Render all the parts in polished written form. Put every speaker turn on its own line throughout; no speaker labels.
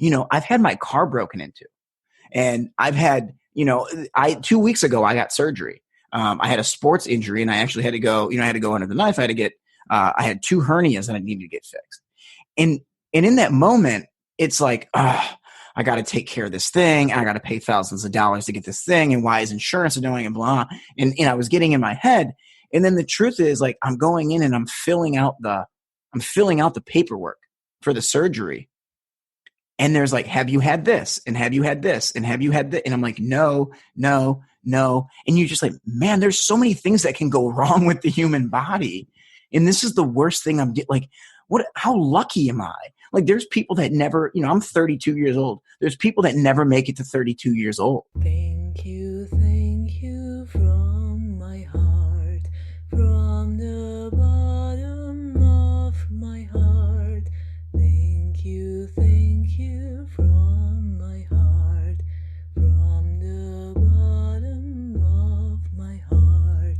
I've had my car broken into, and I've had, 2 weeks ago, I got surgery. I had a sports injury, and I actually had to go, I had to go under the knife. I had to get, I had 2 hernias that I needed to get fixed. And in that moment, it's like, I got to take care of this thing. I got to pay thousands of dollars to get this thing. And why is insurance doing and blah. And I was getting in my head. And then the truth is, like, I'm going in and I'm filling out the paperwork for the surgery. And there's like, have you had this? And have you had this? And have you had that? And I'm like, no. And you're just like, man, there's so many things that can go wrong with the human body. And this is the worst thing how lucky am I? Like, there's people that never, I'm 32 years old. There's people that never make it to 32 years old.
Thank you from my heart, from the bottom of my heart. Thank you from my heart, from the bottom of my heart.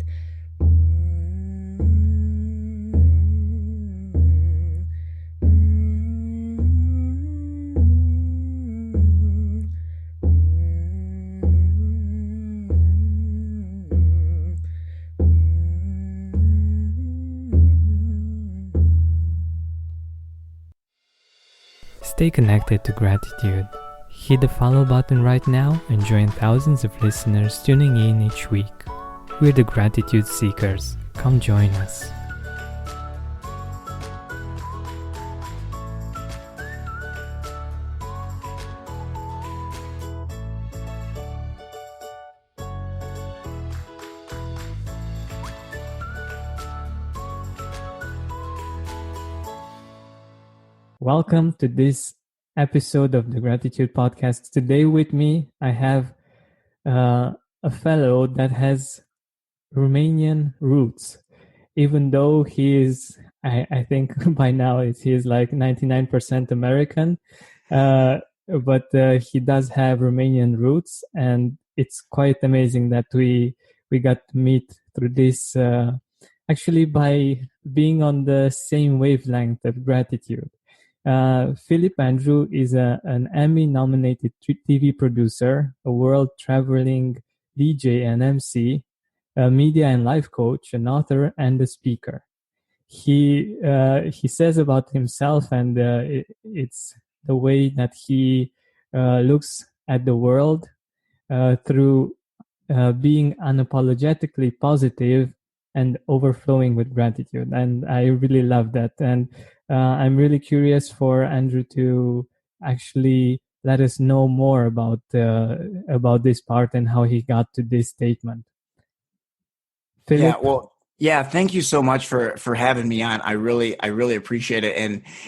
Stay connected to gratitude. Hit the follow button right now and join thousands of listeners tuning in each week. We're the Gratitude Seekers. Come join us. Welcome to this episode of the Gratitude Podcast. Today with me, I have a fellow that has Romanian roots, even though he is, I think by now he is like 99% American, but he does have Romanian roots, and it's quite amazing that we got to meet through this, actually by being on the same wavelength of gratitude. Phillip Andrew is an Emmy-nominated TV producer, a world-traveling DJ and MC, a media and life coach, an author, and a speaker. He says about himself, and it's the way that he looks at the world through being unapologetically positive and overflowing with gratitude. And I really love that. And I'm really curious for Andrew to actually let us know more about this part and how he got to this statement. Phillip?
Yeah, thank you so much for having me on. I really appreciate it.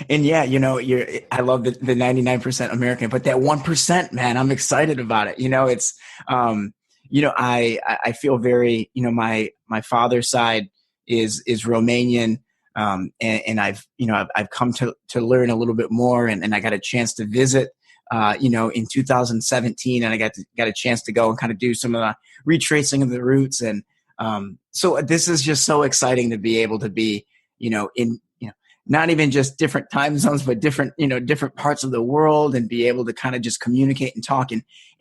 And yeah, I love the 99% American, but that 1%, man, I'm excited about it. It's I feel very, my father's side is Romanian. And I've come to learn a little bit more, and I got a chance to visit, in 2017, and I got a chance to go and kind of do some of the retracing of the roots. And, so this is just so exciting to be able to be, in, not even just different time zones, but different parts of the world, and be able to kind of just communicate and talk.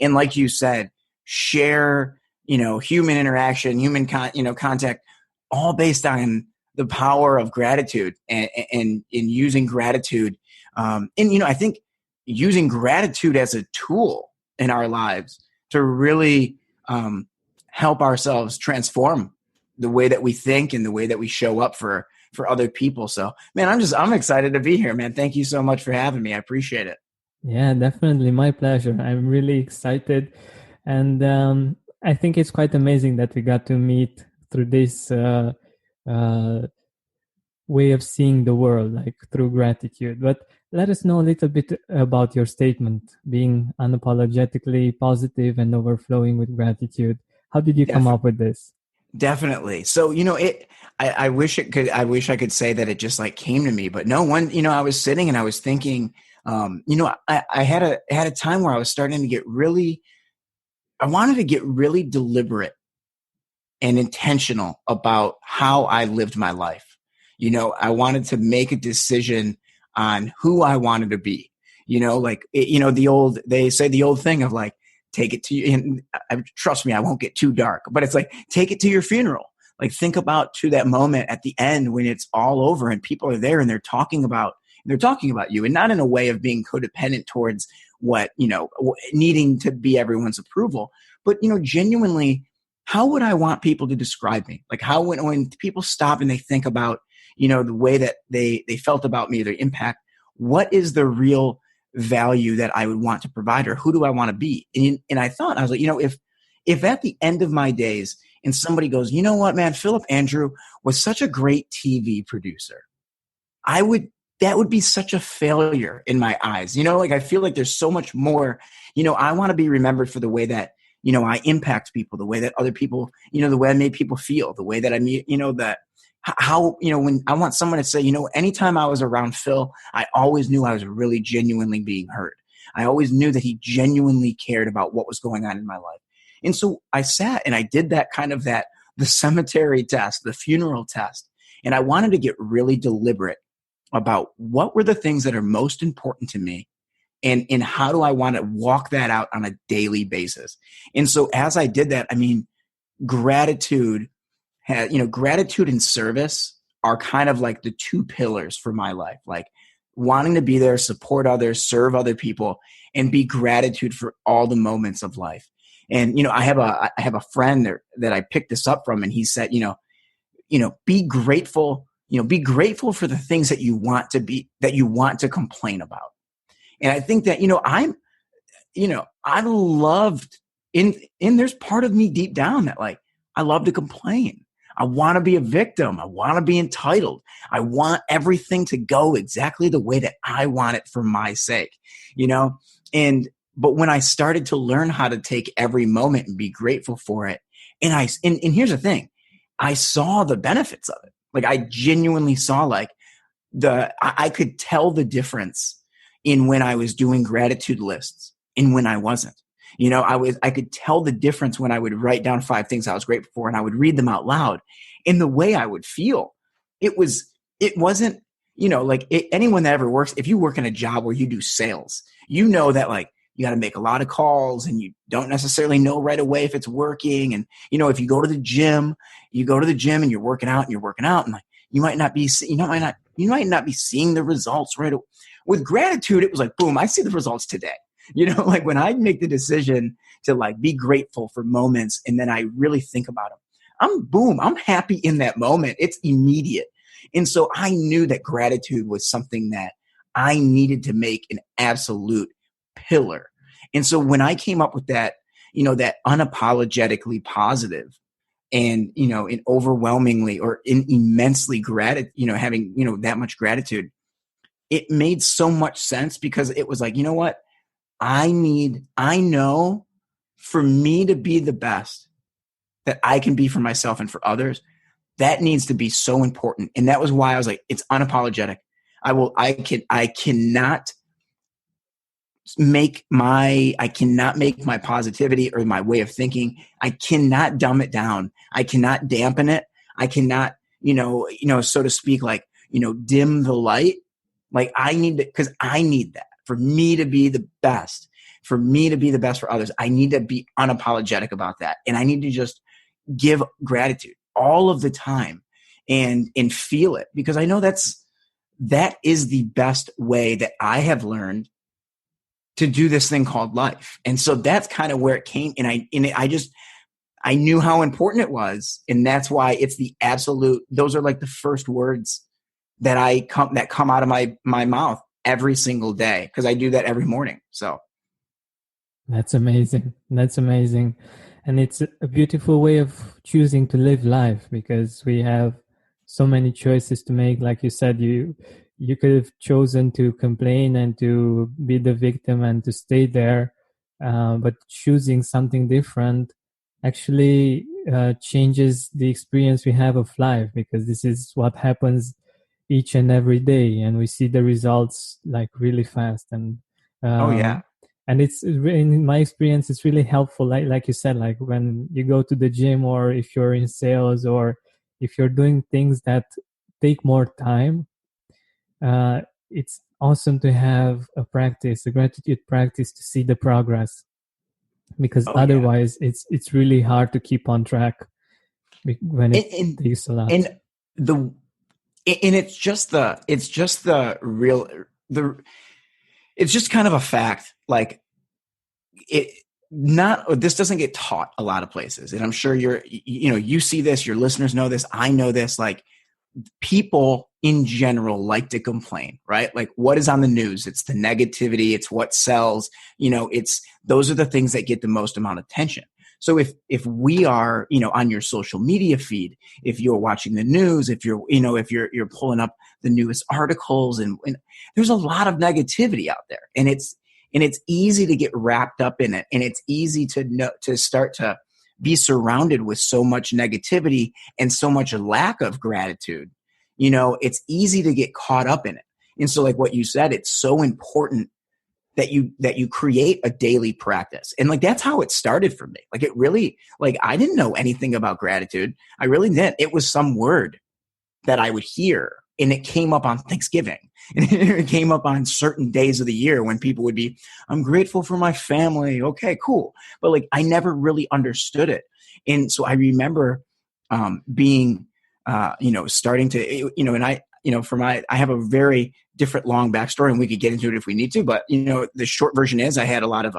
And like you said, share, human interaction, human contact, all based on the power of gratitude and in using gratitude. I think using gratitude as a tool in our lives to really help ourselves transform the way that we think and the way that we show up for other people. So, man, I'm excited to be here, man. Thank you so much for having me. I appreciate it.
Yeah, definitely. My pleasure. I'm really excited. And I think it's quite amazing that we got to meet through this way of seeing the world, like through gratitude. But let us know a little bit about your statement, being unapologetically positive and overflowing with gratitude. How did you come up with this?
Definitely. So, I wish I could say that it just like came to me, but no one, I was sitting and I was thinking, I had a time where I was starting to I wanted to get really deliberate and intentional about how I lived my life. I wanted to make a decision on who I wanted to be. Like, they say the old thing of like, take it to you. And trust me, I won't get too dark, but it's like, take it to your funeral. Like, think about to that moment at the end when it's all over and people are there and they're talking about you, and not in a way of being codependent towards what, needing to be everyone's approval, but, genuinely, how would I want people to describe me? Like, how, when people stop and they think about, the way that they felt about me, their impact, what is the real value that I would want to provide, or who do I want to be? And I thought, I was like, if at the end of my days and somebody goes, you know what, man, Philip Andrew was such a great TV producer, that would be such a failure in my eyes. Like, I feel like there's so much more. I want to be remembered for the way that, I impact people, the way that other people, the way I made people feel, the way that I meet, that how, when I want someone to say, anytime I was around Phil, I always knew I was really genuinely being heard. I always knew that he genuinely cared about what was going on in my life. And so I sat and I did that kind of the cemetery test, the funeral test. And I wanted to get really deliberate about what were the things that are most important to me, and how do I want to walk that out on a daily basis. And so as I did that, gratitude and service are kind of like the two pillars for my life, like wanting to be there, support others, serve other people, and be gratitude for all the moments of life. And, I have a friend that I picked this up from, and he said, be grateful, be grateful for the things that you want to complain about. And I think that, I loved there's part of me deep down that, like, I love to complain. I want to be a victim. I want to be entitled. I want everything to go exactly the way that I want it for my sake, but when I started to learn how to take every moment and be grateful for it, and here's the thing, I saw the benefits of it. Like, I genuinely saw, like, I could tell the difference in when I was doing gratitude lists and when I wasn't. I could tell the difference when I would write down 5 things I was grateful for and I would read them out loud, and the way I would feel. It wasn't, anyone that ever works, if you work in a job where you do sales, that, like, you got to make a lot of calls and you don't necessarily know right away if it's working. And, if you go to the gym and you're working out and like, you might not be seeing the results right away. With gratitude, it was like, boom, I see the results today. Like, when I make the decision to, like, be grateful for moments and then I really think about them, I'm happy in that moment. It's immediate. And so I knew that gratitude was something that I needed to make an absolute pillar. And so when I came up with that, that unapologetically positive and, in overwhelmingly or in immensely having, that much gratitude, it made so much sense, because it was like, you know what? I know for me to be the best that I can be for myself and for others, that needs to be so important. And that was why I was like, it's unapologetic. I cannot make my positivity or my way of thinking, I cannot dumb it down. I cannot dampen it. I cannot, so to speak, like, dim the light. Like, I need to, because I need that for me to be the best, for others. I need to be unapologetic about that. And I need to just give gratitude all of the time and feel it, because I know that is the best way that I have learned to do this thing called life. And so that's kind of where it came. And I knew how important it was. And that's why it's the absolute, those are like the first words that come out of my mouth every single day, because I do that every morning. So
that's amazing. And it's a beautiful way of choosing to live life, because we have so many choices to make. Like you said, you could have chosen to complain and to be the victim and to stay there, but choosing something different actually changes the experience we have of life, because this is what happens each and every day, and we see the results like really fast. And
oh yeah,
and it's, in my experience, it's really helpful, like you said, like when you go to the gym, or if you're in sales, or if you're doing things that take more time, it's awesome to have a gratitude practice, to see the progress, because
Oh yeah.
otherwise it's really hard to keep on track when it takes a lot.
And the and it's just the real the it's just kind of a fact. Like it not this doesn't get taught a lot of places, and I'm sure you see this, your listeners know this, I know this. Like, people in general like to complain, right? Like, what is on the news? It's the negativity, it's what sells, it's those are the things that get the most amount of attention. So if we are, on your social media feed, if you're watching the news, if you're pulling up the newest articles, and there's a lot of negativity out there, and it's easy to get wrapped up in it, and it's easy to start to be surrounded with so much negativity and so much lack of gratitude. It's easy to get caught up in it. And so, like what you said, it's so important that you create a daily practice. And like, that's how it started for me. Like, it really, like, I didn't know anything about gratitude. I really didn't. It was some word that I would hear, and it came up on Thanksgiving, and it came up on certain days of the year when people would be, I'm grateful for my family. Okay, cool. But like, I never really understood it. And so I remember being, starting to, and I have a very different long backstory, and we could get into it if we need to. But, the short version is I had a lot of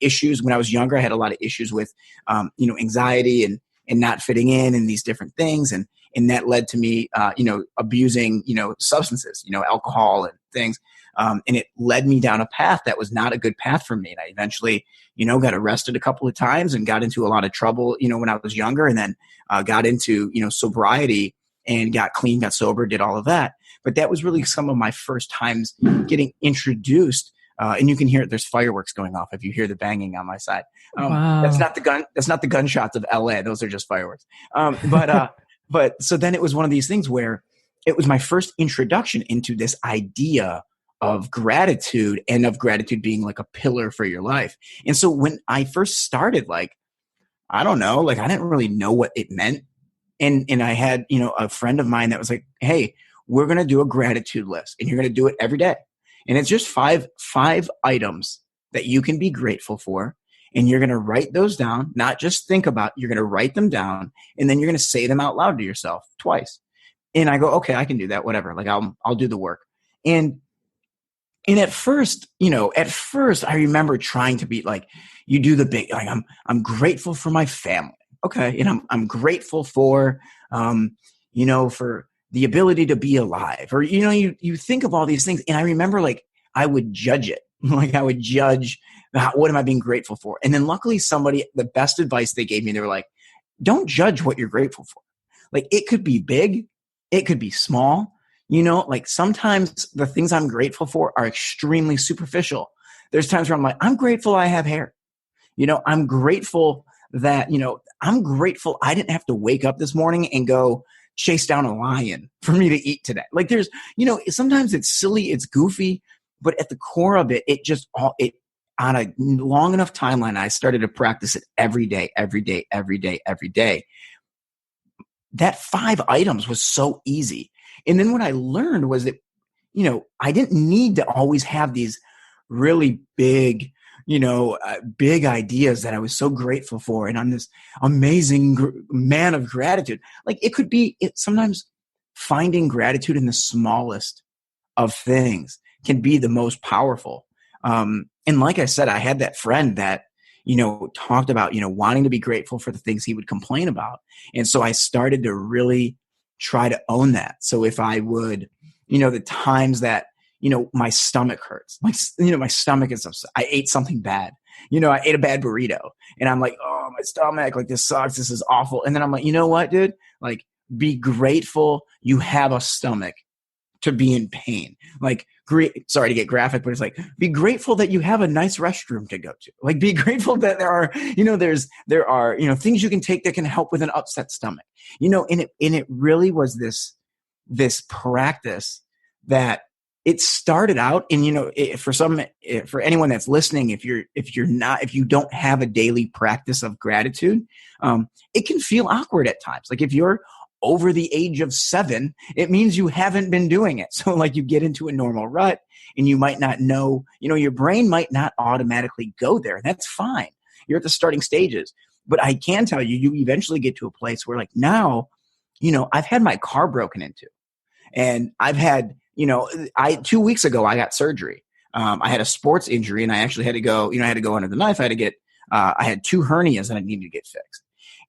issues when I was younger. I had a lot of issues with, anxiety and not fitting in and these different things. And that led to me, abusing, substances, alcohol and things. And it led me down a path that was not a good path for me. And I eventually, got arrested a couple of times and got into a lot of trouble, when I was younger, and then got into, sobriety and got clean, got sober, did all of that. But that was really some of my first times getting introduced. And you can hear it. There's fireworks going off if you hear the banging on my side.
Wow.
That's not the gunshots of LA. Those are just fireworks. But so then it was one of these things where it was my first introduction into this idea of gratitude, and of gratitude being like a pillar for your life. And so when I first started, like, I don't know, like, I didn't really know what it meant. And I had, a friend of mine that was like, hey, we're going to do a gratitude list, and you're going to do it every day. And it's just five items that you can be grateful for. And you're going to write those down, not just think about, you're going to write them down, and then you're going to say them out loud to yourself twice. And I go, okay, I can do that. Whatever. Like, I'll do the work. And at first, I remember trying to be like, you do the big, like, I'm grateful for my family. Okay. And I'm grateful for, for the ability to be alive, or, you think of all these things. And I remember, like, I would judge it. Like, I would judge, what am I being grateful for? And then luckily the best advice they gave me, they were like, don't judge what you're grateful for. Like, it could be big, it could be small. Like, sometimes the things I'm grateful for are extremely superficial. There's times where I'm like, I'm grateful I have hair. I'm grateful that, I'm grateful I didn't have to wake up this morning and go chase down a lion for me to eat today. Like, there's, sometimes it's silly, it's goofy, but at the core of it, on a long enough timeline, I started to practice it every day. That 5 items was so easy. And then what I learned was that, I didn't need to always have these really big, big ideas that I was so grateful for, and I'm this amazing man of gratitude. Like, it could be, sometimes finding gratitude in the smallest of things can be the most powerful. And like I said, I had that friend that, talked about, wanting to be grateful for the things he would complain about. And so I started to really try to own that. So if I would, the times that, my stomach hurts, like, my stomach is upset, I ate something bad, I ate a bad burrito, and I'm like, oh, my stomach, like, this sucks, this is awful. And then I'm like, you know what, dude, like, be grateful you have a stomach to be in pain. Like, sorry to get graphic, but it's like, be grateful that you have a nice restroom to go to. Like, be grateful that there are, there are, things you can take that can help with an upset stomach, and it really was this practice that it started out. And, for anyone that's listening, if you don't have a daily practice of gratitude, it can feel awkward at times. Like, if you're over the age of 7, it means you haven't been doing it. So like you get into a normal rut and you might not know, your brain might not automatically go there. That's fine. You're at the starting stages. But I can tell you, you eventually get to a place where like now, I've had my car broken into, and I've had, 2 weeks ago, I got surgery. I had a sports injury and I actually had to go, I had to go under the knife. I had 2 hernias that I needed to get fixed.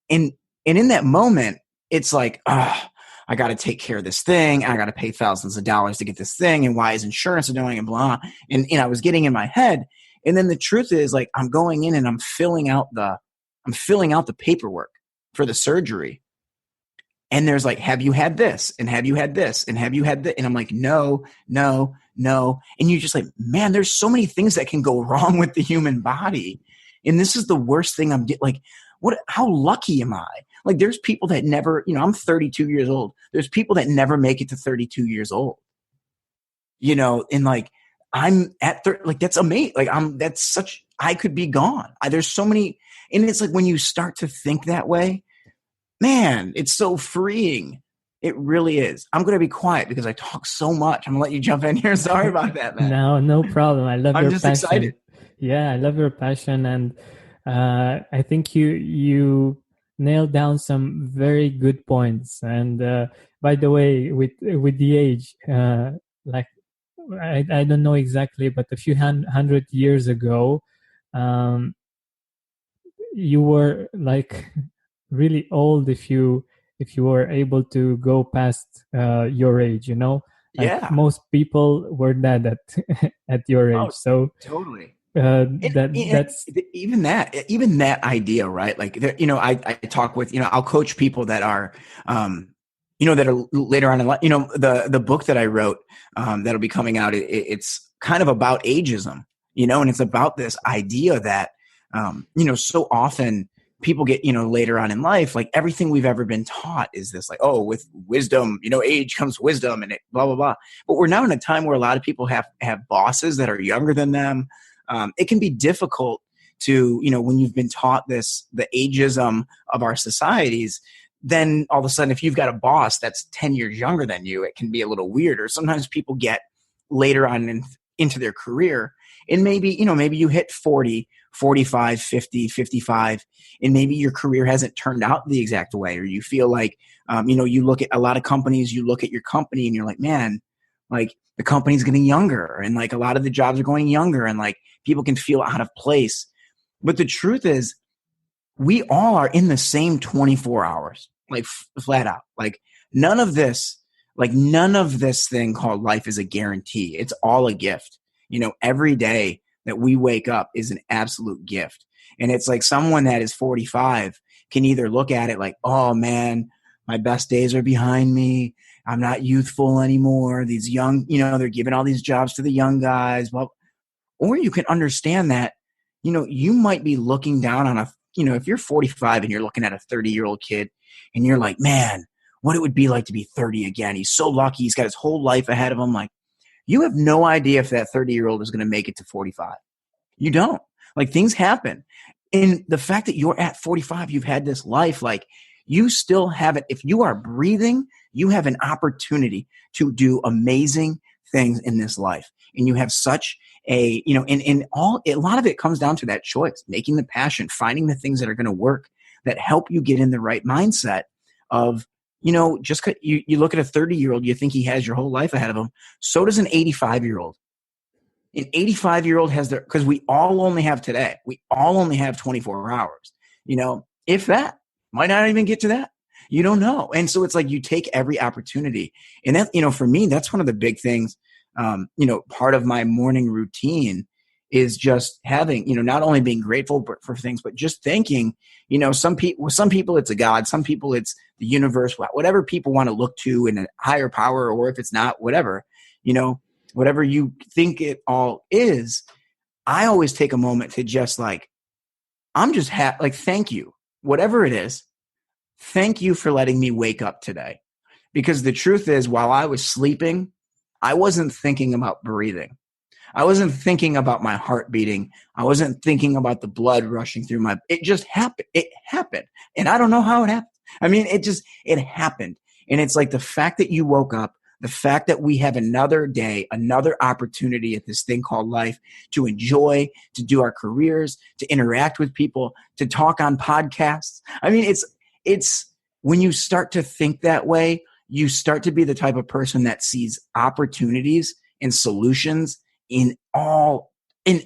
And in that moment, it's like, I got to take care of this thing. I got to pay thousands of dollars to get this thing. And why is insurance doing and blah. And I was getting in my head. And then the truth is like, I'm going in and I'm filling out the paperwork for the surgery. And there's like, have you had this? And have you had this? And have you had that? And I'm like, no. And you're just like, man, there's so many things that can go wrong with the human body. And this is the worst thing how lucky am I? Like there's people that never, I'm 32 years old. There's people that never make it to 32 years old, and like I'm at 30, like that's amazing. Like I could be gone. There's so many, and it's like when you start to think that way, man, it's so freeing. It really is. I'm going to be quiet because I talk so much. I'm going to let you jump in here. Sorry about that, man.
No problem. I love your passion. I'm just excited. Yeah, I love your passion. And I think you nailed down some very good points. And by the way, with the age, like I don't know exactly, but a few hundred years ago, you were like really old if you were able to go past your age, like
yeah.
Most people were dead at your age. So
totally.
That's
even that idea, right? Like, I talk with, I'll coach people that are, that are later on in life, the book that I wrote, that'll be coming out. It's kind of about ageism, and it's about this idea that, so often people get, later on in life, like everything we've ever been taught is this, like, oh, with wisdom, age comes wisdom and it blah, blah, blah. But we're now in a time where a lot of people have bosses that are younger than them. It can be difficult to, when you've been taught the ageism of our societies, then all of a sudden, if you've got a boss that's 10 years younger than you, it can be a little weird. Or sometimes people get later on into their career and maybe you hit 40, 45, 50, 55, and maybe your career hasn't turned out the exact way, or you feel like, you look at a lot of companies, you look at your company and you're like, man, like the company's getting younger and like a lot of the jobs are going younger and like people can feel out of place. But the truth is we all are in the same 24 hours, like flat out. Like none of this thing called life is a guarantee. It's all a gift. Every day that we wake up is an absolute gift. And it's like someone that is 45 can either look at it like, oh man, my best days are behind me. I'm not youthful anymore. These young, they're giving all these jobs to the young guys. Well, or you can understand that, you might be looking down on if you're 45 and you're looking at a 30-year-old kid and you're like, man, what it would be like to be 30 again. He's so lucky. He's got his whole life ahead of him. Like, you have no idea if that 30-year-old is going to make it to 45. You don't. Like, things happen. And the fact that you're at 45, you've had this life, like you still have it. If you are breathing, you have an opportunity to do amazing things in this life. And you have such a, a lot of it comes down to that choice, making the passion, finding the things that are going to work that help you get in the right mindset of, just you look at a 30-year-old, you think he has your whole life ahead of him. So does an 85-year-old. An 85-year-old has because we all only have today. We all only have 24 hours, if that. Might not even get to that. You don't know. And so it's like you take every opportunity. And that, for me, that's one of the big things, part of my morning routine is just having, not only being grateful for things, but just thinking, some people it's a God, some people it's the universe, whatever people want to look to in a higher power, or if it's not, whatever, whatever you think it all is. I always take a moment to just like, I'm just thank you, whatever it is. Thank you for letting me wake up today. Because the truth is, while I was sleeping, I wasn't thinking about breathing. I wasn't thinking about my heart beating. I wasn't thinking about the blood rushing through it just happened. It happened. And I don't know how it happened. I mean, it happened. And it's like the fact that you woke up, the fact that we have another day, another opportunity at this thing called life to enjoy, to do our careers, to interact with people, to talk on podcasts. I mean, it's when you start to think that way, you start to be the type of person that sees opportunities and solutions in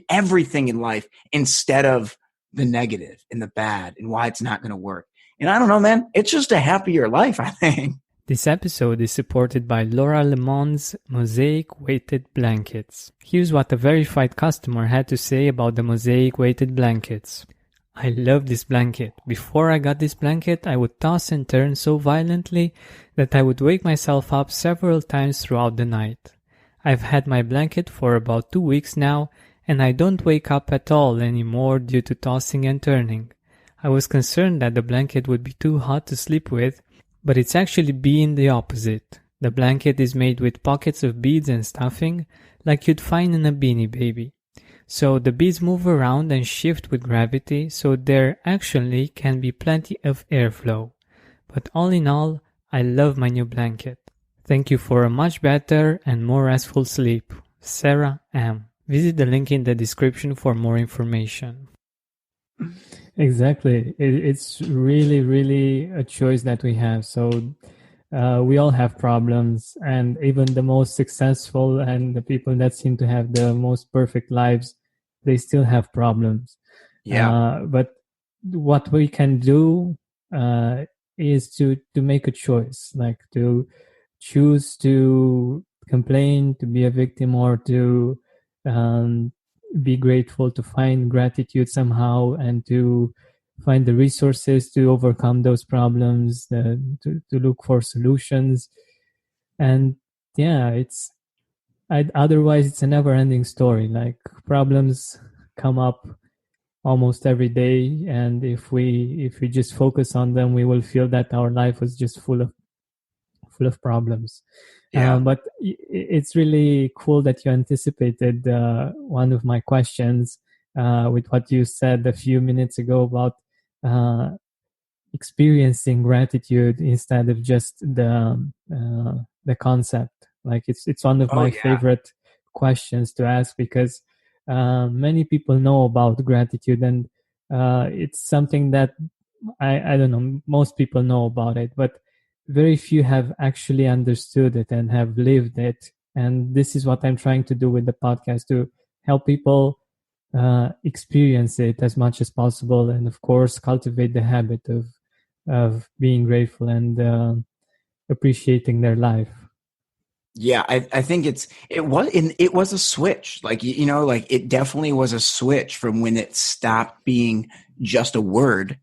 everything in life instead of the negative and the bad and why it's not going to work. And I don't know, man, it's just a happier life, I think.
This episode is supported by Laura Lemon's Mosaic Weighted Blankets. Here's what a verified customer had to say about the Mosaic Weighted Blankets. I love this blanket. Before I got this blanket, I would toss and turn so violently that I would wake myself up several times throughout the night. I've had my blanket for about 2 weeks now, and I don't wake up at all anymore due to tossing and turning. I was concerned that the blanket would be too hot to sleep with, but it's actually been the opposite. The blanket is made with pockets of beads and stuffing, like you'd find in a Beanie Baby. So the beads move around and shift with gravity, so there actually can be plenty of airflow. But all in all, I love my new blanket. Thank you for a much better and more restful sleep. Sarah M. Visit the link in the description for more information. Exactly. It's really, really a choice that we have. So we all have problems, and even the most successful and the people that seem to have the most perfect lives, they still have problems.
Yeah.
But what we can do is to make a choice, like to choose to complain, to be a victim, or to be grateful, to find gratitude somehow, and to find the resources to overcome those problems, to look for solutions. And yeah, otherwise it's a never-ending story. Like, problems come up almost every day, and if we just focus on them, we will feel that our life was just full of problems.
Yeah.
But it's really cool that you anticipated one of my questions with what you said a few minutes ago about experiencing gratitude instead of just the concept. Like, it's one of my favorite questions to ask, because many people know about gratitude, and it's something that I don't know, most people know about it, but very few have actually understood it and have lived it. And this is what I'm trying to do with the podcast, to help people experience it as much as possible, and of course cultivate the habit of being grateful and appreciating their life.
Yeah, I think it was a switch. Like, like it definitely was a switch from when it stopped being just a word,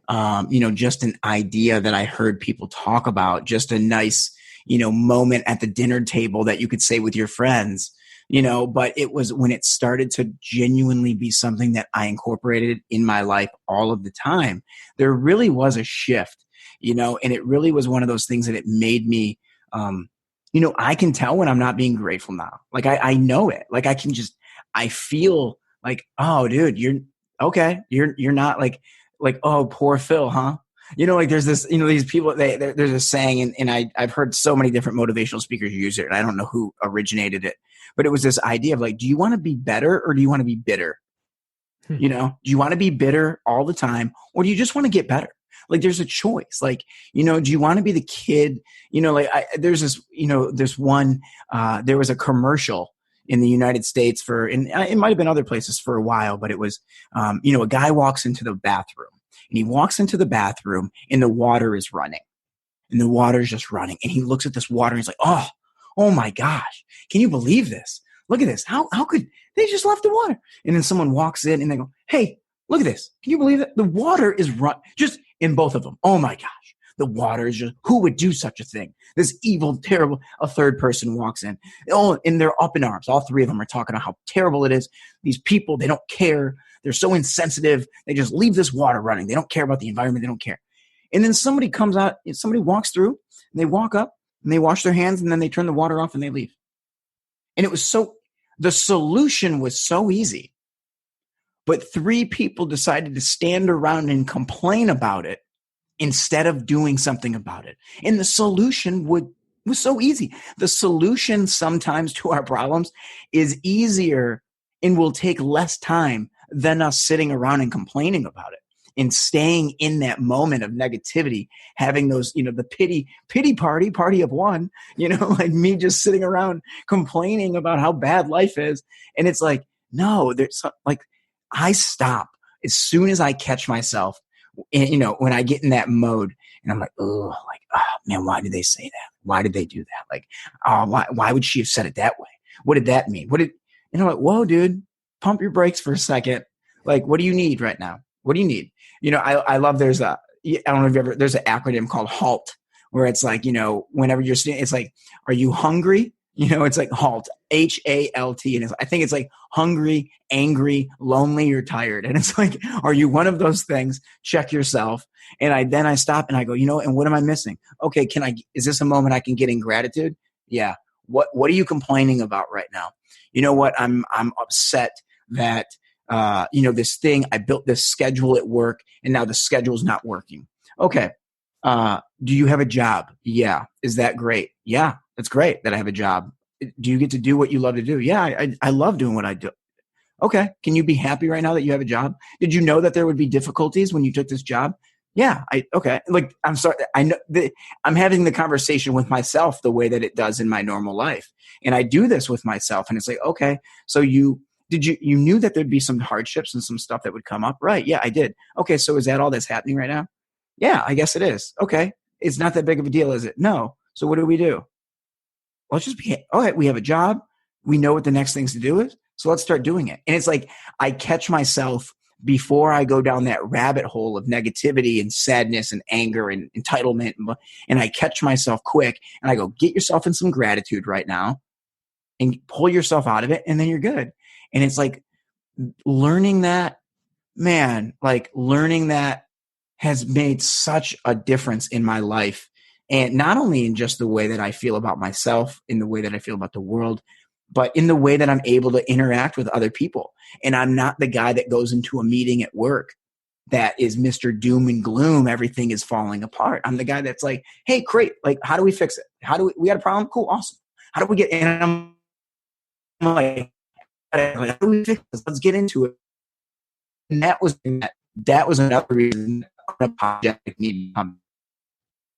just an idea that I heard people talk about, just a nice, moment at the dinner table that you could say with your friends, but it was when it started to genuinely be something that I incorporated in my life all of the time. There really was a shift, and it really was one of those things that it made me, I can tell when I'm not being grateful now. Like, I know it. Like, I feel like, oh, dude, you're okay. You're not like, oh, poor Phil, huh? Like there's this, these people, there's a saying, and I've heard so many different motivational speakers use it, and I don't know who originated it, but it was this idea of like, do you want to be better or do you want to be bitter? Do you want to be bitter all the time, or do you just want to get better? Like, there's a choice. Like, do you want to be the kid, there's this, this one, there was a commercial in the United States and it might've been other places for a while, but it was, a guy walks into the bathroom, and he walks into the bathroom and the water is running, and the water is just running. And he looks at this water and he's like, oh my gosh, can you believe this? Look at this. How could they just left the water? And then someone walks in and they go, hey, look at this. Can you believe it? The water is just in both of them. Oh my gosh. The water is just, who would do such a thing? This evil, terrible, a third person walks in. Oh, and they're up in arms. All three of them are talking about how terrible it is. These people, they don't care. They're so insensitive. They just leave this water running. They don't care about the environment. They don't care. And then somebody comes out, somebody walks through, and they walk up, and they wash their hands, and then they turn the water off and they leave. And the solution was so easy. But three people decided to stand around and complain about it instead of doing something about it. And the solution was so easy. The solution sometimes to our problems is easier and will take less time than us sitting around and complaining about it and staying in that moment of negativity, having those, the pity party of one, like me just sitting around complaining about how bad life is. And it's like, no, I stop as soon as I catch myself, and, when I get in that mode and I'm like, oh man, why did they say that? Why did they do that? Like, oh, why would she have said it that way? What did that mean? Like, whoa, dude, pump your brakes for a second. Like, what do you need right now? What do you need? I love, there's an acronym called HALT, where it's like, whenever you're sitting, it's like, are you hungry? It's like HALT, HALT. And I think it's like hungry, angry, lonely, or tired. And it's like, are you one of those things? Check yourself. And I stop and I go, and what am I missing? Okay. Is this a moment I can get in gratitude? Yeah. What are you complaining about right now? You know what? I'm upset that, this thing, I built this schedule at work and now the schedule's not working. Okay. Do you have a job? Yeah. Is that great? Yeah. That's great that I have a job. Do you get to do what you love to do? Yeah. I love doing what I do. Okay. Can you be happy right now that you have a job? Did you know that there would be difficulties when you took this job? Yeah. Okay. Like, I'm sorry. I know I'm having the conversation with myself the way that it does in my normal life. And I do this with myself. And it's like, okay, so you knew that there'd be some hardships and some stuff that would come up, right? Yeah, I did. Okay. So is that all that's happening right now? Yeah, I guess it is. Okay. It's not that big of a deal, is it? No. So what do? Let's just okay. We have a job. We know what the next things to do is. So let's start doing it. And it's like, I catch myself before I go down that rabbit hole of negativity and sadness and anger and entitlement. And I catch myself quick and I go, get yourself in some gratitude right now and pull yourself out of it. And then you're good. And it's like learning that has made such a difference in my life. And not only in just the way that I feel about myself, in the way that I feel about the world, but in the way that I'm able to interact with other people. And I'm not the guy that goes into a meeting at work that is Mr. Doom and Gloom. Everything is falling apart. I'm the guy that's like, hey, great. Like, how do we fix it? We got a problem? Cool. Awesome. How do we get, and I'm like, how do we fix this? Let's get into it. And that was another reason unapologetic needed to come.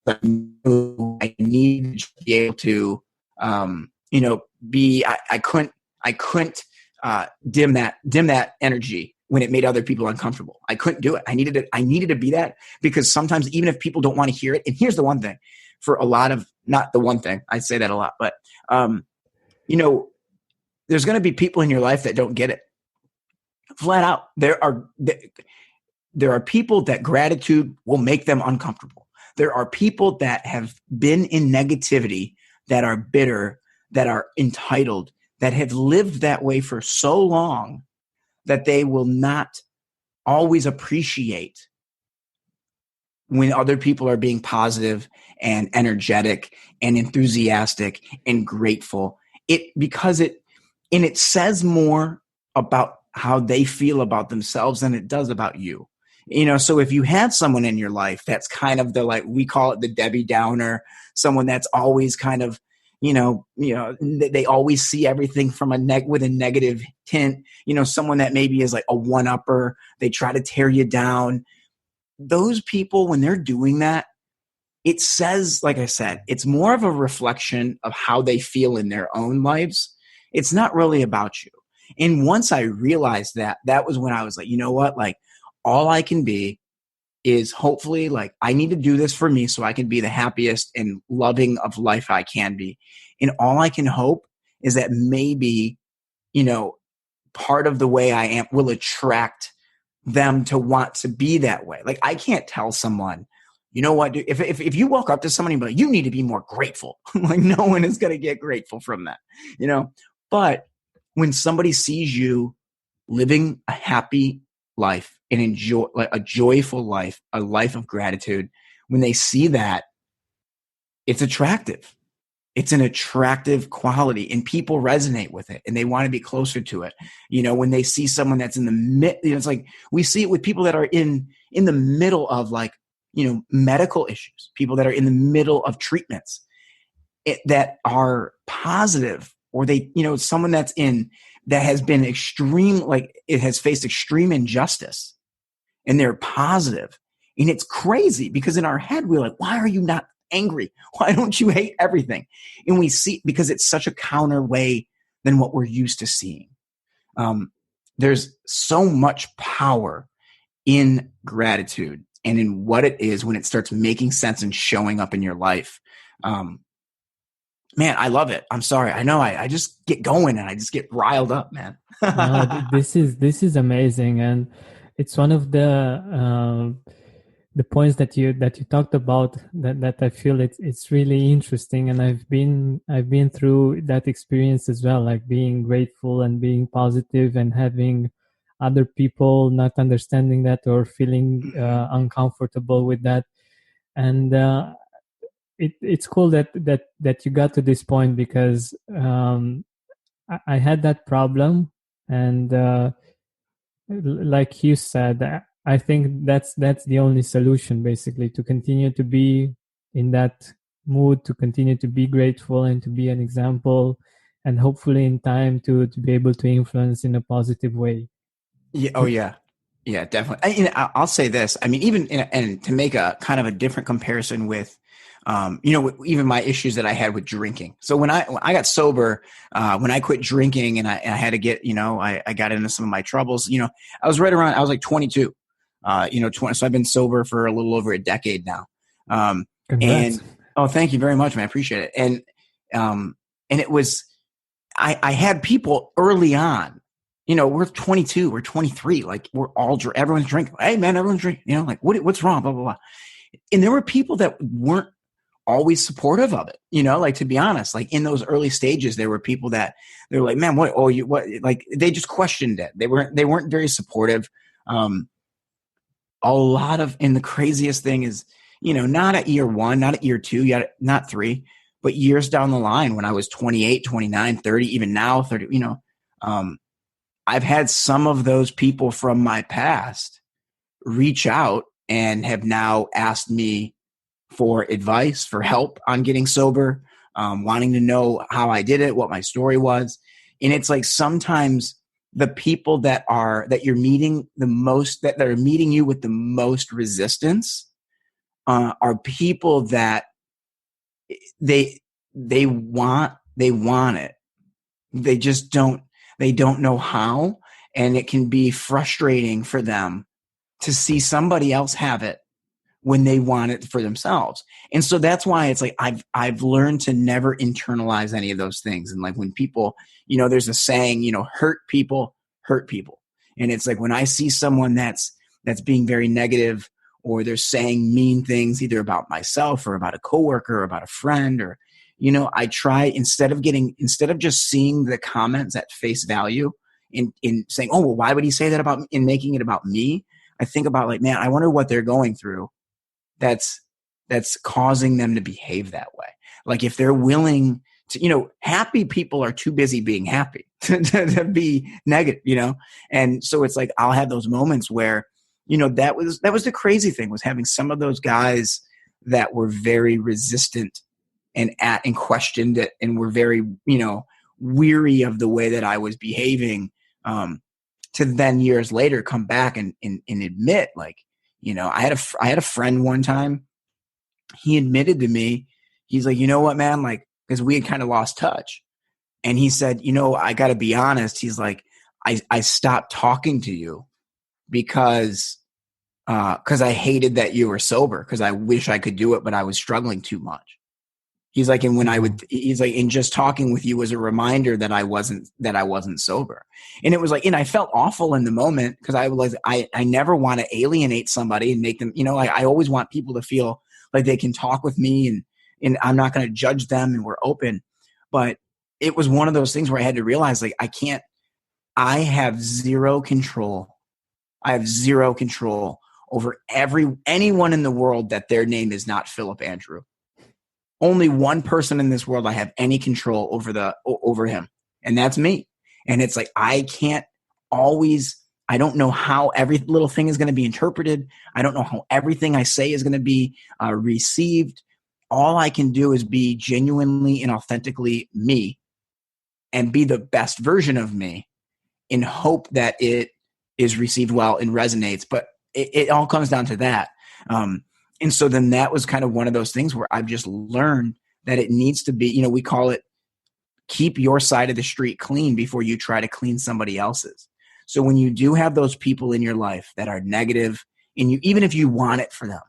But I needed to be able to, I couldn't dim that energy when it made other people uncomfortable. I couldn't do it. I needed to be that, because sometimes even if people don't want to hear it, and here's the one thing for a lot of, not the one thing, I say that a lot, but, there's going to be people in your life that don't get it. Flat out. There are people that gratitude will make them uncomfortable. There are people that have been in negativity, that are bitter, that are entitled, that have lived that way for so long that they will not always appreciate when other people are being positive and energetic and enthusiastic and grateful. Because it says more about how they feel about themselves than it does about you. So if you had someone in your life that's kind of we call it the Debbie Downer, someone that's always kind of, they always see everything from with a negative tint, someone that maybe is like a one-upper, they try to tear you down. Those people, when they're doing that, it says, like I said, it's more of a reflection of how they feel in their own lives. It's not really about you. And once I realized that was when I was like, you know what? Like, all I can be is hopefully, like, I need to do this for me so I can be the happiest and loving of life I can be. And all I can hope is that maybe, part of the way I am will attract them to want to be that way. Like, I can't tell someone, you know what, dude, if you walk up to somebody and be like, you need to be more grateful, like, no one is going to get grateful from that, But when somebody sees you living a happy life and enjoy, like, a joyful life, a life of gratitude, when they see that, it's attractive. It's an attractive quality, and people resonate with it and they want to be closer to it. When they see someone that's in the mid, it's like we see it with people that are in the middle of, like, medical issues, people that are in the middle of treatments that are positive, or someone that has been extreme, like it has faced extreme injustice, and they're positive. And it's crazy because in our head, we're like, why are you not angry? Why don't you hate everything? And we see, because it's such a counter way than what we're used to seeing. There's so much power in gratitude and in what it is when it starts making sense and showing up in your life. Man, I love it. I'm sorry. I know I just get going and I just get riled up, man.
No, this is amazing, and it's one of the points that you talked about that I feel it's really interesting, and I've been through that experience as well, like being grateful and being positive and having other people not understanding that or feeling uncomfortable with that, and it's cool that you got to this point, because I had that problem, and like you said, I think that's the only solution, basically, to continue to be in that mood, to continue to be grateful and to be an example, and hopefully in time to be able to influence in a positive way.
Yeah. Oh yeah. Yeah, definitely. I'll say this. I mean, even and to make a kind of a different comparison with, even my issues that I had with drinking. So when I got sober, when I quit drinking and I had to get, I got into some of my troubles. I was like 22. 20. So I've been sober for a little over a decade now.
Congrats.
And thank you very much, man. I appreciate it. And it was, I had people early on. We're 22, we're 23, like everyone's drinking. Hey man, everyone's drinking, like what's wrong? Blah, blah, blah. And there were people that weren't always supportive of it. Like, to be honest, like in those early stages, there were people that they were like, man, what, like they just questioned it. They weren't very supportive. And the craziest thing is, not at year 1, not at year 2, yet not 3, but years down the line when I was 28, 29, 30, even now 30, I've had some of those people from my past reach out and have now asked me for advice, for help on getting sober, wanting to know how I did it, what my story was. And it's like sometimes the people that you're meeting the most, that are meeting you with the most resistance, are people that they want it. They just don't know how. And it can be frustrating for them to see somebody else have it when they want it for themselves. And so that's why it's like, I've learned to never internalize any of those things. And like when people, there's a saying, hurt people. And it's like when I see someone that's being very negative, or they're saying mean things either about myself or about a coworker or about a friend, or, I try, instead of just seeing the comments at face value in saying, oh, well, why would he say that about me, and making it about me? I think about like, man, I wonder what they're going through that's causing them to behave that way. Like if they're willing to, happy people are too busy being happy to be negative, And so it's like, I'll have those moments where, that was the crazy thing, was having some of those guys that were very resistant and questioned it, and were very, weary of the way that I was behaving, to then years later come back and admit, like, I had a friend one time, he admitted to me, he's like, you know what, man, like, because we had kind of lost touch. And he said, I got to be honest. He's like, I stopped talking to you because I hated that you were sober, because I wish I could do it, but I was struggling too much. He's like, and he's like, and just talking with you was a reminder that I wasn't sober. And it was like, and I felt awful in the moment, because I never want to alienate somebody and make them, like, I always want people to feel like they can talk with me, and I'm not going to judge them, and we're open. But it was one of those things where I had to realize, like, I have zero control. I have zero control over anyone in the world that their name is not Phillip Andrew. Only one person in this world I have any control over him, and that's me. And it's like, I can't always I don't know how every little thing is going to be interpreted. I don't know how everything I say is going to be received. All I can do is be genuinely and authentically me and be the best version of me in hope that it is received well and resonates. But it all comes down to that. And so then that was kind of one of those things where I've just learned that it needs to be, we call it keep your side of the street clean before you try to clean somebody else's. So when you do have those people in your life that are negative, and even if you want it for them,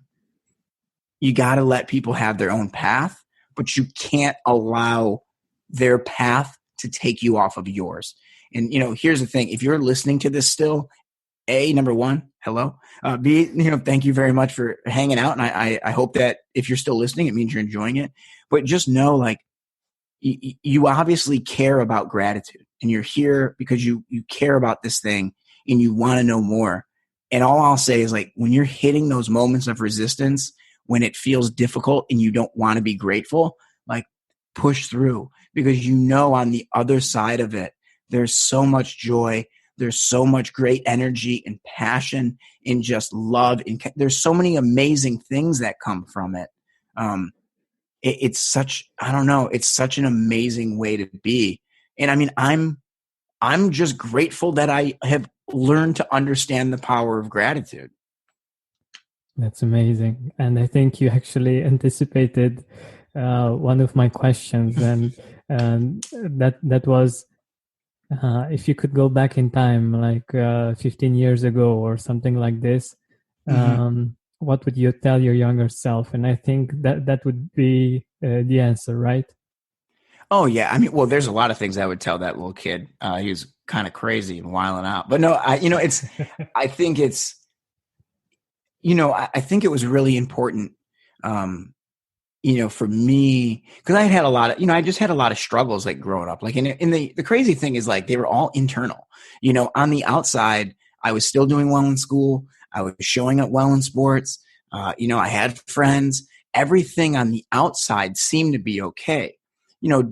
you got to let people have their own path, but you can't allow their path to take you off of yours. And, here's the thing. If you're listening to this still, A, number one, hello. B, thank you very much for hanging out. And I hope that if you're still listening, it means you're enjoying it. But just know, like, you obviously care about gratitude, and you're here because you care about this thing and you want to know more. And all I'll say is, like, when you're hitting those moments of resistance, when it feels difficult and you don't want to be grateful, like, push through, because on the other side of it, there's so much joy. There's so much great energy and passion and just love. And there's so many amazing things that come from it. It's such an amazing way to be. And I mean, I'm just grateful that I have learned to understand the power of gratitude.
That's amazing. And I think you actually anticipated one of my questions, and that was, if you could go back in time, like 15 years ago or something like this, what would you tell your younger self? And I think that would be the answer, right?
Oh, yeah. I mean, well, there's a lot of things I would tell that little kid. He was kind of crazy and wilding out. But no, I think it was really important, for me, because I had a lot of, I just had a lot of struggles, like, growing up. Like, the crazy thing is, like, they were all internal. On the outside, I was still doing well in school. I was showing up well in sports. I had friends. Everything on the outside seemed to be okay.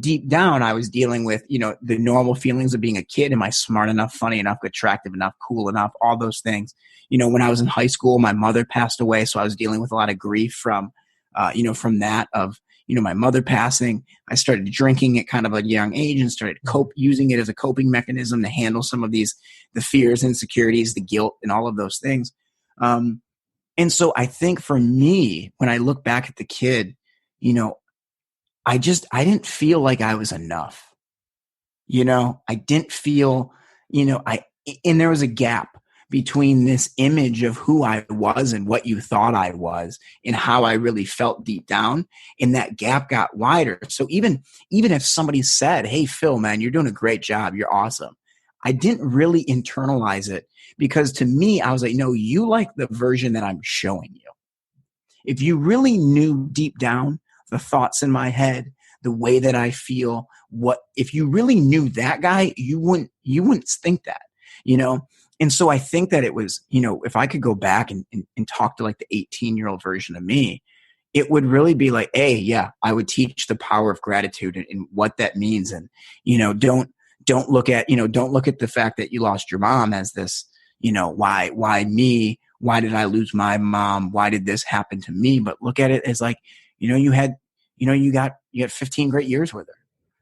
Deep down, I was dealing with, the normal feelings of being a kid. Am I smart enough, funny enough, attractive enough, cool enough, all those things. When I was in high school, my mother passed away. So I was dealing with a lot of grief from that of, my mother passing. I started drinking at kind of a young age and started using it as a coping mechanism to handle some of the fears, insecurities, the guilt, and all of those things. And so I think for me, when I look back at the kid, I didn't feel like I was enough. I didn't feel, and there was a gap between this image of who I was and what you thought I was and how I really felt deep down. And that gap got wider. So even if somebody said, "Hey, Phil, man, you're doing a great job. You're awesome," I didn't really internalize it, because to me, I was like, no, you like the version that I'm showing you. If you really knew deep down the thoughts in my head, the way that I feel, if you really knew that guy, you wouldn't think that, And so I think that it was, if I could go back and talk to, like, the 18-year-old version of me, it would really be like, I would teach the power of gratitude and what that means. And, don't look at the fact that you lost your mom as this, why me? Why did I lose my mom? Why did this happen to me? But look at it as, like, you got 15 great years with her.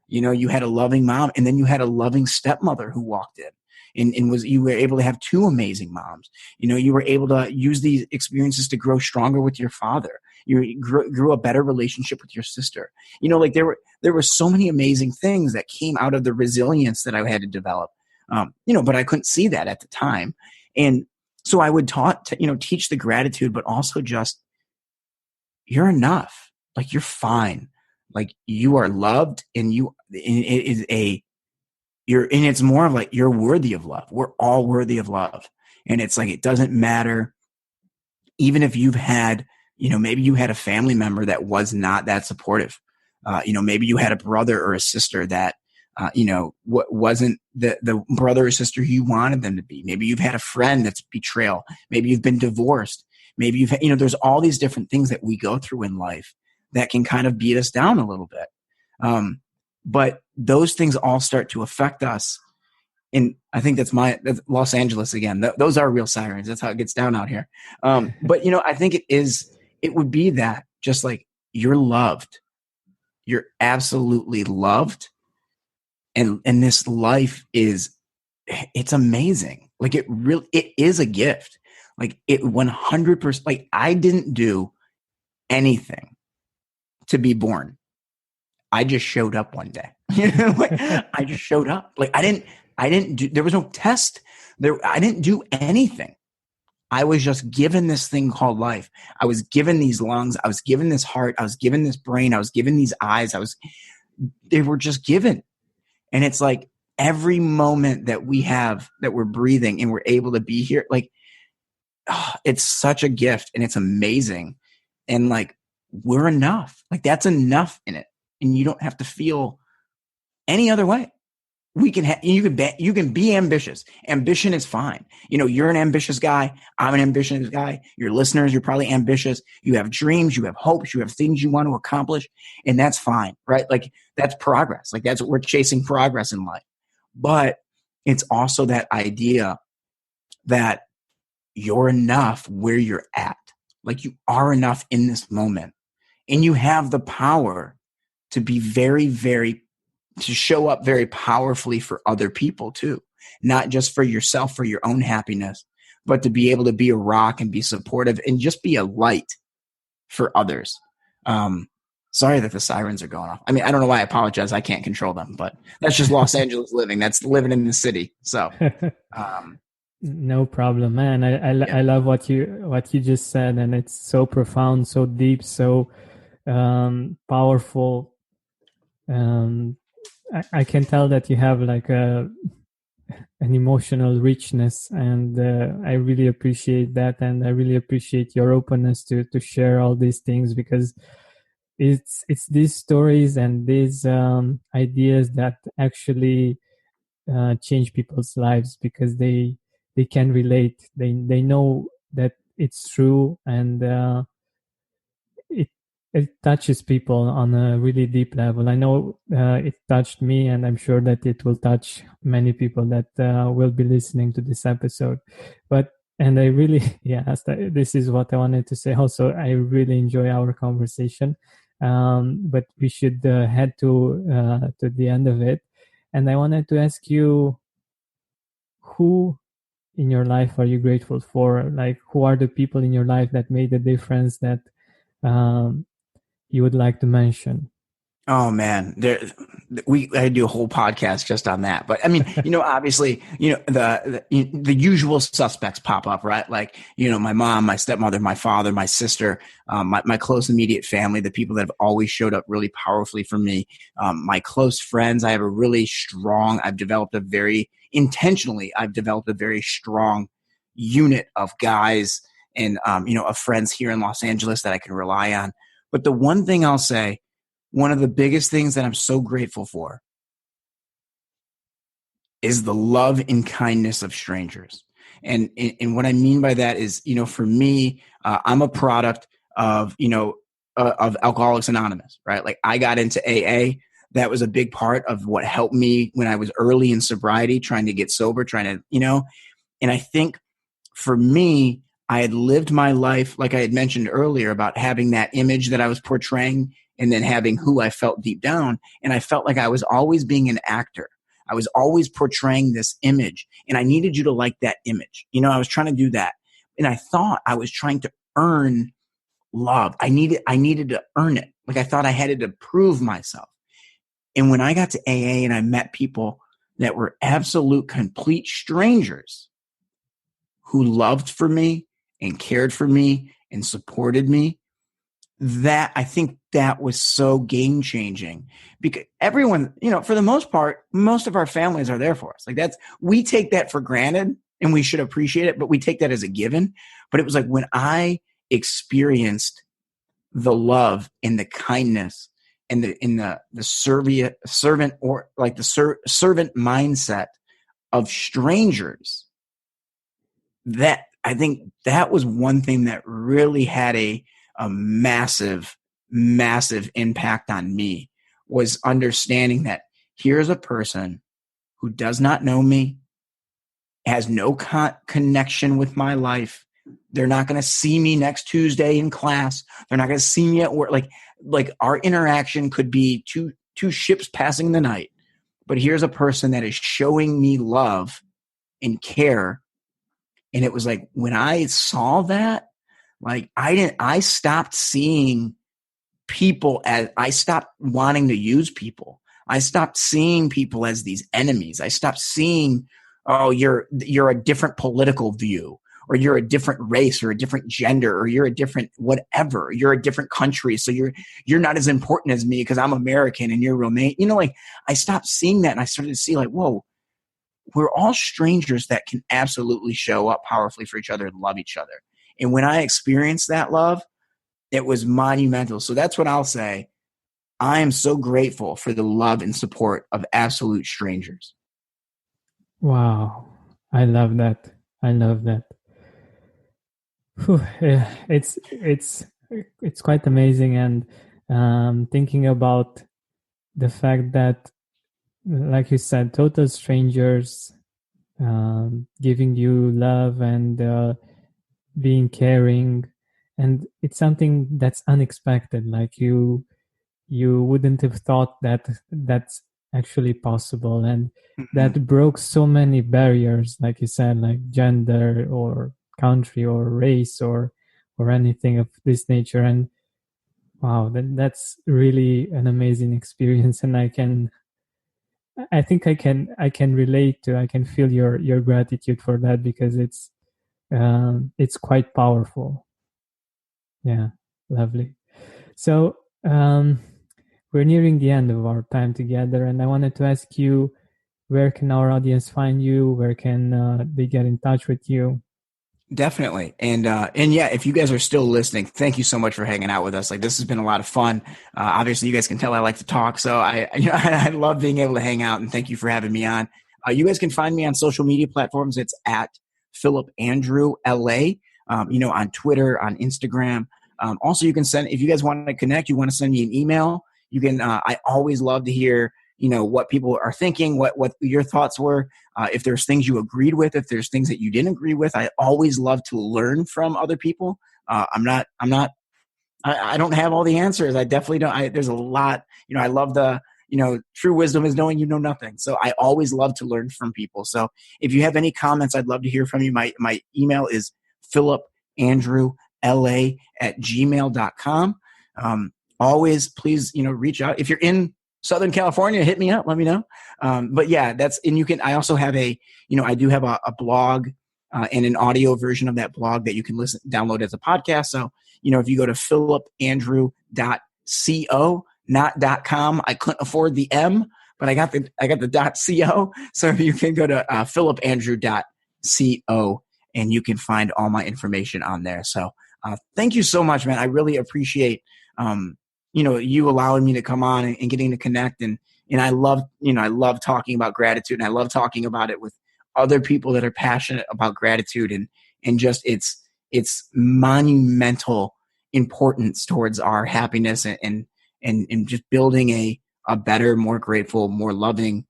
You had a loving mom, and then you had a loving stepmother who walked in. And you were able to have two amazing moms. You were able to use these experiences to grow stronger with your father. You grew a better relationship with your sister. Like, there were so many amazing things that came out of the resilience that I had to develop. But I couldn't see that at the time. And so I would teach the gratitude, but also just, you're enough. Like, you're fine. Like, you are loved, and it's more of like, you're worthy of love. We're all worthy of love. And it's like, it doesn't matter. Even if you've had, maybe you had a family member that was not that supportive. Maybe you had a brother or a sister that, wasn't the brother or sister you wanted them to be. Maybe you've had a friend that's betrayal. Maybe you've been divorced. Maybe there's all these different things that we go through in life that can kind of beat us down a little bit. But those things all start to affect us. and I think that's Los Angeles again. Those are real sirens. That's how it gets down out here. But I think it would be that, just like, you're loved, you're absolutely loved. And this life it's amazing. Like, it is a gift. Like, it 100%, like, I didn't do anything to be born. I just showed up one day. Like, I just showed up. Like, there was no test there. I didn't do anything. I was just given this thing called life. I was given these lungs. I was given this heart. I was given this brain. I was given these eyes. They were just given. And it's like, every moment that we have, that we're breathing and we're able to be here, like, it's such a gift, and it's amazing. And like, we're enough. Like, that's enough in it. And you don't have to feel any other way. You can be ambitious. Ambition is fine. You're an ambitious guy. I'm an ambitious guy. Your listeners, you're probably ambitious. You have dreams, you have hopes, you have things you want to accomplish, and that's fine, right? Like, that's progress. Like, that's what we're chasing, progress in life. But it's also that idea that you're enough where you're at. Like, you are enough in this moment, and you have the power to be to show up very powerfully for other people too, not just for yourself, for your own happiness, but to be able to be a rock and be supportive and just be a light for others. Sorry that the sirens are going off. I mean, I don't know why I apologize. I can't control them, but that's just Los Angeles living. That's living in the city. So,
no problem, man. I love what you just said, and it's so profound, so deep, so powerful. I can tell that you have like an emotional richness, and I really appreciate that, and I really appreciate your openness to share all these things, because it's these stories and these ideas that actually change people's lives, because they can relate. They know that it's true, and it touches people on a really deep level. I know it touched me, and I'm sure that it will touch many people that will be listening to this episode. And I really, this is what I wanted to say. Also, I really enjoy our conversation, but we should head to the end of it. And I wanted to ask you, who in your life are you grateful for? Like, who are the people in your life that made a difference that you would like to mention?
Oh man, I do a whole podcast just on that. But I mean, obviously, the usual suspects pop up, right? Like, my mom, my stepmother, my father, my sister, my close immediate family, the people that have always showed up really powerfully for me. My close friends, I've developed a very strong unit of guys and, of friends here in Los Angeles that I can rely on. But the one thing I'll say, one of the biggest things that I'm so grateful for is the love and kindness of strangers. And what I mean by that is, for me, I'm a product of Alcoholics Anonymous, right? Like, I got into AA. That was a big part of what helped me when I was early in sobriety, trying to get sober, and I think for me, I had lived my life, like I had mentioned earlier, about having that image that I was portraying and then having who I felt deep down. And I felt like I was always being an actor. I was always portraying this image, and I needed you to like that image. I was trying to do that. And I thought I was trying to earn love. I needed to earn it. Like, I thought I had to prove myself. And when I got to AA and I met people that were absolute complete strangers who loved for me and cared for me and supported me, that I think that was so game changing, because everyone, for the most part, most of our families are there for us. Like, we take that for granted, and we should appreciate it, but we take that as a given. But it was like, when I experienced the love and the kindness and the servant mindset of strangers, that I think that was one thing that really had a massive, massive impact on me, was understanding that here's a person who does not know me, has no connection with my life. They're not going to see me next Tuesday in class. They're not going to see me at work. Like our interaction could be two ships passing the night. But here's a person that is showing me love and care. And it was like, when I saw that, like I stopped seeing people as, I stopped wanting to use people. I stopped seeing people as these enemies. I stopped seeing, oh, you're a different political view, or you're a different race, or a different gender, or you're a different whatever. You're a different country, so you're not as important as me because I'm American and you're Romanian. You know, like I stopped seeing that, and I started to see like, whoa, we're all strangers that can absolutely show up powerfully for each other and love each other. And when I experienced that love, it was monumental. So that's what I'll say. I am so grateful for the love and support of absolute strangers.
Wow. I love that. I love that. Whew, yeah, it's quite amazing. And thinking about the fact that, like you said, total strangers giving you love and being caring, and it's something that's unexpected. Like you wouldn't have thought that that's actually possible, and that broke so many barriers, like you said, like gender or country or race or anything of this nature. And wow, that's really an amazing experience. And I think I can relate to, I can feel your gratitude for that, because it's quite powerful. Yeah, lovely. So we're nearing the end of our time together, and I wanted to ask you, where can our audience find you? Where can they get in touch with you?
Definitely. And yeah, if you guys are still listening, thank you so much for hanging out with us. Like, this has been a lot of fun. Obviously you guys can tell I like to talk. So I love being able to hang out, and thank you for having me on. You guys can find me on social media platforms. It's at Phillip Andrew LA, on Twitter, on Instagram. Also you can send, if you guys want to connect, you want to send me an email, you can, I always love to hear, what people are thinking, what your thoughts were. If there's things you agreed with, if there's things that you didn't agree with, I always love to learn from other people. I don't have all the answers. I definitely don't. There's a lot, I love the, true wisdom is knowing you know nothing. So I always love to learn from people. So if you have any comments, I'd love to hear from you. My email is philipandrewla@gmail.com. Always please, reach out. If you're in Southern California, hit me up, let me know. But yeah, I also have I do have a blog and an audio version of that blog that you can download as a podcast. So, if you go to philipandrew.co, not .com, I couldn't afford the M, but I got the .co. So if you can go to philipandrew.co, and you can find all my information on there. So thank you so much, man. I really appreciate you allowing me to come on and getting to connect. And I love talking about gratitude, and I love talking about it with other people that are passionate about gratitude and just its monumental importance towards our happiness and just building a better, more grateful, more loving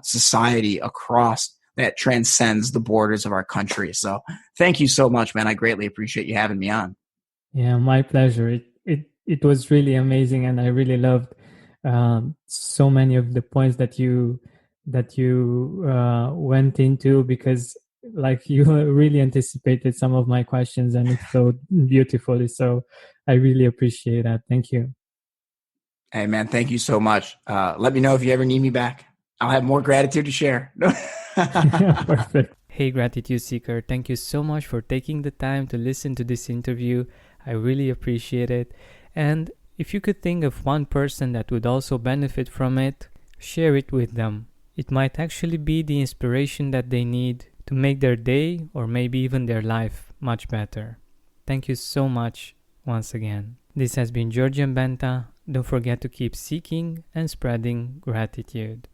society across that transcends the borders of our country. So thank you so much, man. I greatly appreciate you having me on.
Yeah, my pleasure. It was really amazing, and I really loved so many of the points that you went into, because like you really anticipated some of my questions, and it flowed beautifully. So I really appreciate that. Thank you.
Hey man, thank you so much. Let me know if you ever need me back. I'll have more gratitude to share.
Perfect. Hey, Gratitude Seeker, thank you so much for taking the time to listen to this interview. I really appreciate it. And if you could think of one person that would also benefit from it, share it with them. It might actually be the inspiration that they need to make their day, or maybe even their life, much better. Thank you so much once again. This has been Georgian Benta. Don't forget to keep seeking and spreading gratitude.